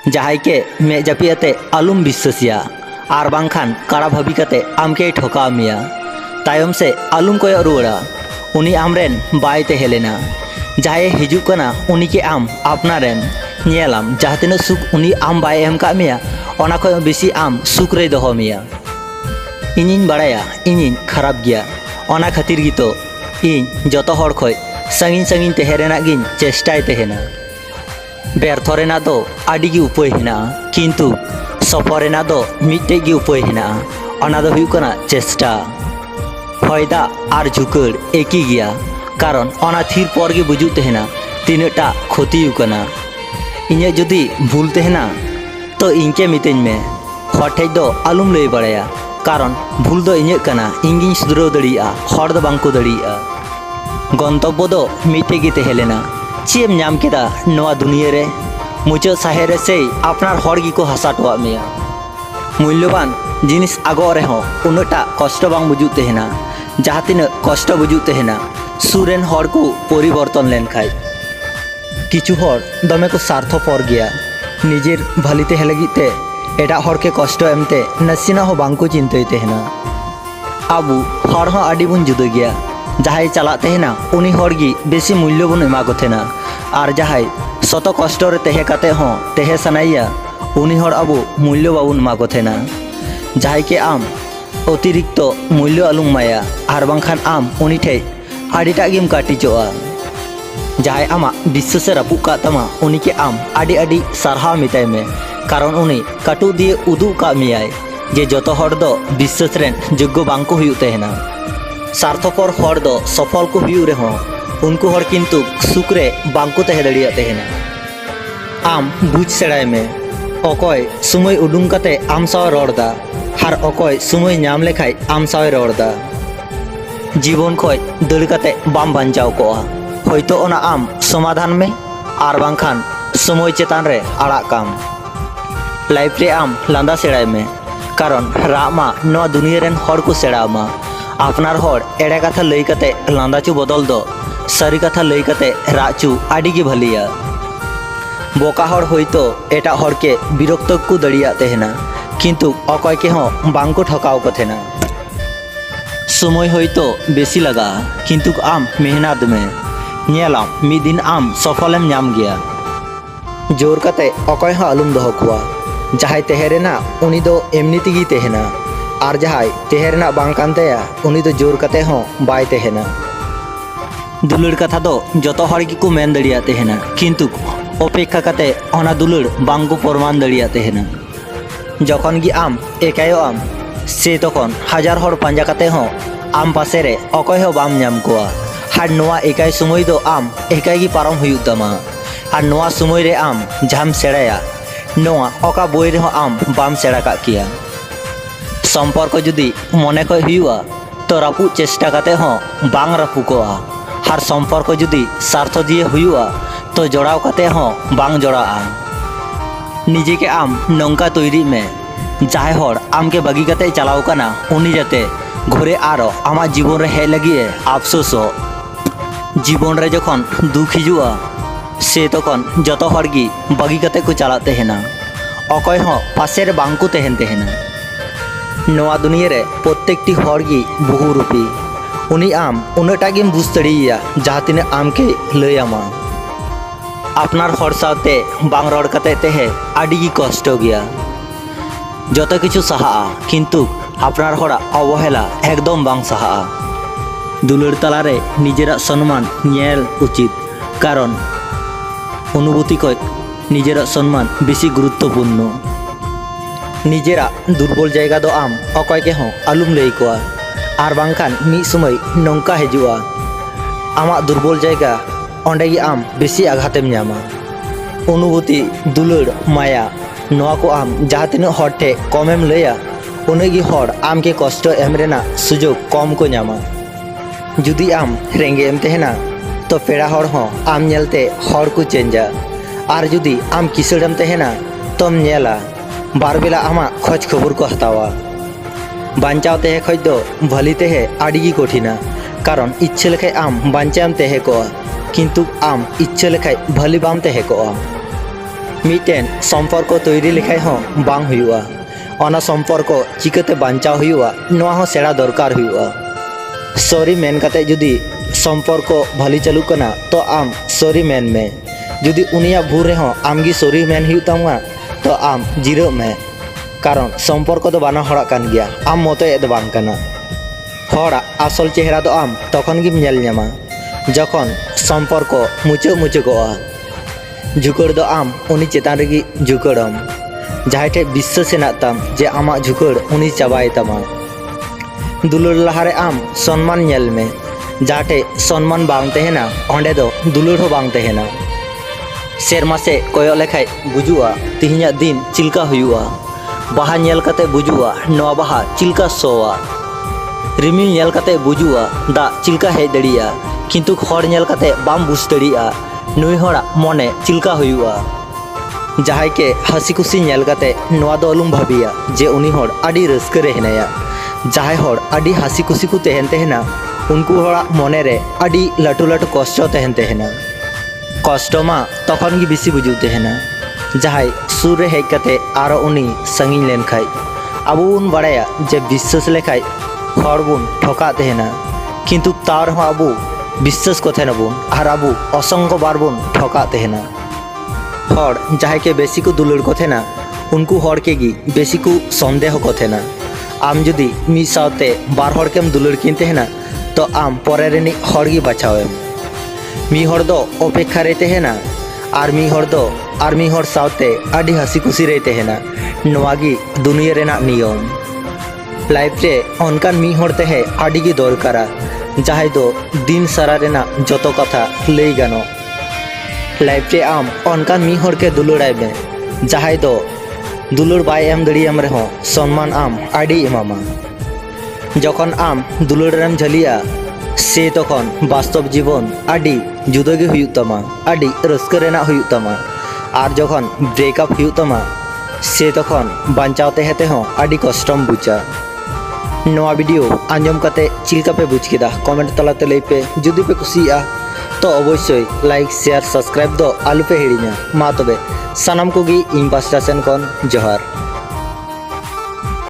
जहाई के मे जापियाते आलुम विश्वासिया आर बांखान काड़ा भाभी काते आमके ठोका मिया तायम से आलुम कोय रुड़ा उनी आमरेन बाय तेहेलेना जहाय हिजू कना उनी के आम आपनारेन नेलाम जहातिना सुख उनी आम बाय एम का मिया ओना कोय बेसी आम सुख रे दोहो मिया इनिन बाड़ाया इनिन खराब गिया ओना खातिर गी तो इन जतो हर खोय संगिन संगिन तेहेरेना गिन चेष्टाय तेहेना व्यर्थ रेना दो आडी गी उपाय हेना किंतु सफर रेना दो मिट्टे गी उपाय हेना ओना दो हुयु कना चेष्टा हयदा आर झुकड़ एकी गिया कारण ओना थिर पर गे बुजुग तेहेना तिनाटा क्षति हुकना इन्हें जुदी भूल तेहेना तो इनके मितें में हर ठेज दो आलुम लई बाड़ाया कारण भूल दो इन्हें कना इंगिन सुधराव दड़िया हर दो बांको दड़िया गंतव्य दो मिट्टे गे तेहेलेना चेम नाम केदा नवा दुनिया रे मुचाद साहेरे से आपनार हर गी को हसाटवा मेया मूल्यवान जिनिस आगो रेहो उनटा कष्ट बांग बुजुग तेहेना जहाँ तिना कष्ट बुजुग तेहेना सुरेन हर को परिवर्तन लेन खाय किछु हर दमे को स्वार्थपर गया निजेर भाली तेहे लगित ते एटा हर के कष्ट एमते नसीना हो बांग को चिंताय तेहेना आबू हर हो आडी बुन जुदा गया जहाय चला तेहेना उनी हर गी बेसी मूल्य बन एमा को थेना आर जहाय शत कष्ट रे तेहे काते हो तेहे सनाइया उनी हर आबू मूल्य बाबुन एमा को थेना जहाय के आम अतिरिक्त मूल्य आलुम माया आर बांखान आम उनी ठे आडिटा गेम काटिचोआ जहाय आमा विश्वास रापुक का तमा उनी के आम आडी आडी सारहाव मिताय में कारण उनी काटू दिए उदू का मियाय जे जतो हर दो विश्वास रेन योग्य बांको हुयु तेहेना स्वार्थपर हर दो सफल को हुयु रेहो उनको हर किंतु सुख रे बांको तेहे दड़िया तेहेना आम बुझ सेड़ाय में अकय समय उडुंग काते आम साव रड़दा हार अकय समय नाम लेखाय आम साव रड़दा जीवन खय दड़ काते बाम बांचाव कोआ हयतो ओना आम समाधान में आर बांखान समय चेतान रे आड़ा काम लाइफ रे आम लांदा सेड़ाय में कारण रामा नवा दुनिया रेन हर को सेड़ामा आपनार हर एड़े कथा लई काते लांदाचू बदल दो सारी कथा लई काते राचू आडी गे भालिया बोका हर हयतो एटा हर के बिरक्त को दड़िया तेहेना किंतु अकय के हो बांग को ठकाव को थेना समय हयतो बेसी लगा किंतु आम मेहनत में नेलाम मिद दिन आम सफलम नाम गया जोर काते अकय हो आलुम दोहो कुआ जहाय तेहेरेना उनी दो एमनी तिगी तेहेना आर जहाय तेहेरेना बांग कानतेया उनी दो जोर काते हो बाय तेहेना दुलड़ कथा दो जतो हर गी को मेन दड़िया तेहेना किंतु अपेक्षा काते ओना दुलड़ बांग को प्रमाण दड़िया तेहेना जखन गी आम एकायो आम से तखन हजार हर पांजा काते हो आम पासे रे अकय हो बाम नाम कोआ हार नोआ एकाय समय दो आम एकाय गी पारम हुयु तमा आर नोआ समय रे आम जाम सेड़ाया नोआ अका बोई रे हो आम बाम सेड़ा का किया सम्पर्क जुदी मने खय हुयुआ तो रापु चेष्टा काते हो बांग रापुकोआ हार सम्पर्क जुदी स्वार्थ दिए हुयुआ तो जोड़ाव काते हो बांग जोड़ाआ निजे के आम नौका तैरी में जहाय हर आम के बागी काते चलाव काना उनी जाते घरे आरो आमा जीवन रे हेज लगी अफसोस जीवन रे जखन दुख हिजुआ से तखन जतो हर गी बागी काते को चला तेहेना अकय हो पासे रे बांग को तेहेन तेहेना नवा दुनिया रे प्रत्येकटी हर गी बहुरूपी उनी आम उनटा गेम बुझ दड़िया जहाँ तिना आम के लैयामा आपनार हर साथे बांग रड़ काते तेहे आडी गी कष्ट गया जतो किछु सहा किंतु आपनार हरा अवहेला एकदम बांग सहा दुलड़ तालारे निजेरा सम्मान नेल उचित कारण अनुभूति कय निजेरा सम्मान बेसी गुरुत्वपूर्ण निजेरा दुर्बल जायगा दो आम अकय के हो आलुम लई कोआ आर बांखान मी समय नौका हिजुआ आमा दुर्बल जायगा ओंडे गी आम बेसी आघातेम नामा अनुभूति दुलड़ माया नोआ को आम जहाँ तिना हर ठे कमेम लैया उनेगी हर आम के कष्ट एम रेना सुजोग कम को नामा जुदी आम रेंगे एम तेहेना तो पेड़ा हर हो आम नेलते हर को चेंजा आर जुदी आम किसड़म तेहेना तोम नेला बार बेला आमा खोज खबर को हतावा बांचाव तेहे खज दो भली तेहे आड़ी गी कठिना कारण इच्छा लेखाय आम बांचाम तेहे को किंतु आम इच्छा लेखाय भली बाम तेहे को मिटेन सम्पर्क तैरी लेखाय हों बांग हुआ ओना सम्पर्क चिकाते बांचाव हुआ नोआ हों सेड़ा दरकार हुआ सॉरी मेन काते जुदी सम्पर्क भाली चालू कना तो आम सॉरी मेन में जुदी उनिया भूल रहे हों आमगी सॉरी मेन हुई तामा तो आम जिरो में कारण सम्पर्क तो बाना हड़ा कान गया आम मते दो बांग कना हड़ा आसल चेहरा तो आम तखन गिम नेल ᱧᱟᱢᱟ जखन सम्पर्क मुचाक मुचाकोआ झुकड़ दो आम उनी चेतान रेगी झुकड़म जहाँ ठे विश्वास हेना ताम जे आमा झुकड़ उनी चाबाय तामा दुलुर लहारे आम सम्मान नेल में जहाँ ठे सम्मान बांग तहेना ओंडे दो दुलुर हो बांग तहेना सेरमा से कोयो लेखाय बुजुआ तिहिना दिन चिलका हुआ बाहा नेल काते बुजुआ नवा बाहा चिलका सोआ रिमिल नेल काते बुजुआ दा चिलका हेज दड़िया किंतु हर नेल काते बाम बुझ दड़िया नुई हड़ा मने चिलका हुआ जहाय के हसी खुशी नेल काते नवा दो अलुम भाबिया जे उनी हड़ आडी रस्के रे हेनाया जहाय हड़ आडी हसी खुशी को तहन तहना उनको हड़ा मने रे आडी लाटू लाटू कष्ट तहन तहना कष्ट मा तखन गी बेसी बुझु तहना जहाय सुर रे हेज काते आरो उनी संगिन लेन खाय आबो बुन बाड़ाया जे विश्वास लेखाय हड़ बुन ठका तहना किंतु तार हो आबो विश्वास को थेना बुन और आबो असंख्य बार बुन ठका तहना हड़ जहाय के बेसी को दुलड़ को थेना उनको हड़ के गी बेसी को संदेह को थेना आम जुदी मी सावते बार हड़ केम दुलड़ किन तहना तो आम परे रेनी हड़ गी बाछावेम मी हड़ दो अपेक्षा रे तहना और मी हड़ दो और मी हड़ सावते आडी हसी खुशी रे तहना नोआ गी दुनिया रेना नियम लाइफ रे अनकान मी हड़ तहे आडी गी दरकारा जहाय दो दिन सारा रेना जतो कथा लई गानो लाइफ रे आम अनकान मी हड़ के दुलुड़ाय में जहाय दो दुलुड़ बाय एम दड़ियाम रेहो सम्मान आम आडी एमामा जखन आम दुलुड़ रेम झलिया से तखन वास्तव जीवन आडी जुदा गे हुयुग तामा आडी रस्का रेना हुयुग तामा और जखन ब्रेकअप हुयुग तामा से तखन बांचाव तहे तेहो आडी कष्टम बुझा नवा वीडियो आंजम काते चिलका पे बुझ केदा कमेंट तलाते लई पे जुदी पे कुसिया तो अवश्य लाइक शेयर सब्सक्राइब दो आलू पे हिड़िया मा तबे सानाम कोगी इन पास्टा सेन कोन जोहार।